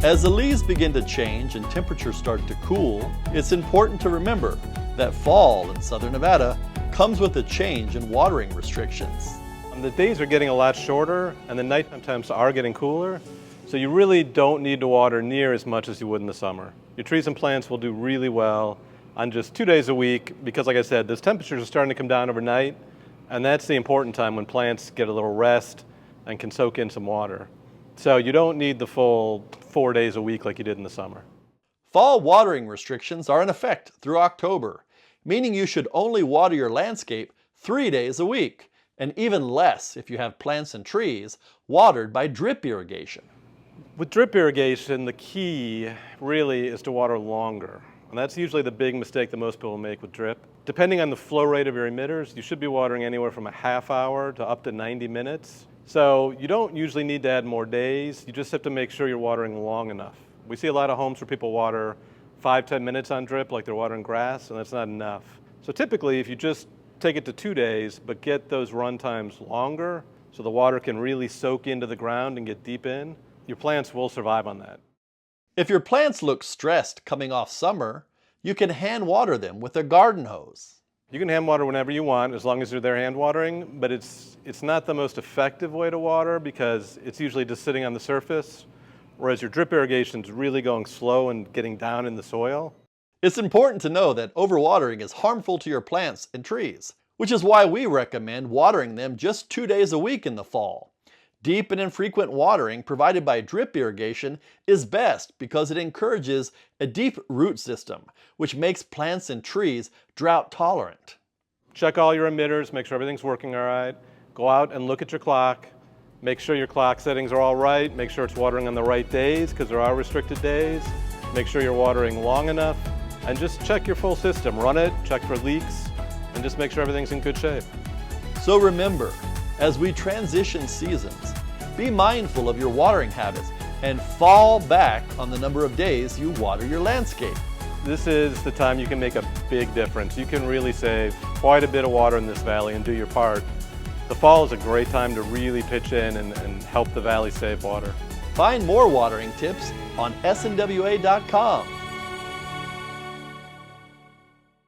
As the leaves begin to change and temperatures start to cool, it's important to remember that fall in southern Nevada comes with a change in watering restrictions. The days are getting a lot shorter and the nighttime temps are getting cooler, so you really don't need to water near as much as you would in the summer. Your trees and plants will do really well on just 2 days a week because, like I said, those temperatures are starting to come down overnight, and that's the important time when plants get a little rest and can soak in some water. So you don't need the full 4 days a week like you did in the summer. Fall watering restrictions are in effect through October, meaning you should only water your landscape 3 days a week, and even less if you have plants and trees watered by drip irrigation. With drip irrigation, the key really is to water longer. And that's usually the big mistake that most people make with drip. Depending on the flow rate of your emitters, you should be watering anywhere from a half hour to up to 90 minutes. So you don't usually need to add more days, you just have to make sure you're watering long enough. We see a lot of homes where people water 5-10 minutes on drip like they're watering grass, and that's not enough. So typically, if you just take it to 2 days, but get those run times longer so the water can really soak into the ground and get deep in, your plants will survive on that. If your plants look stressed coming off summer, you can hand water them with a garden hose. You can hand water whenever you want as long as you're there hand watering, but it's not the most effective way to water because it's usually just sitting on the surface, whereas your drip irrigation is really going slow and getting down in the soil. It's important to know that overwatering is harmful to your plants and trees, which is why we recommend watering them just 2 days a week in the fall. Deep and infrequent watering provided by drip irrigation is best because it encourages a deep root system, which makes plants and trees drought tolerant. Check all your emitters, make sure everything's working all right. Go out and look at your clock. Make sure your clock settings are all right. Make sure it's watering on the right days because there are restricted days. Make sure you're watering long enough. And just check your full system. Run it, check for leaks, and just make sure everything's in good shape. So remember, as we transition seasons, be mindful of your watering habits and fall back on the number of days you water your landscape. This is the time you can make a big difference. You can really save quite a bit of water in this valley and do your part. The fall is a great time to really pitch in and help the valley save water. Find more watering tips on snwa.com.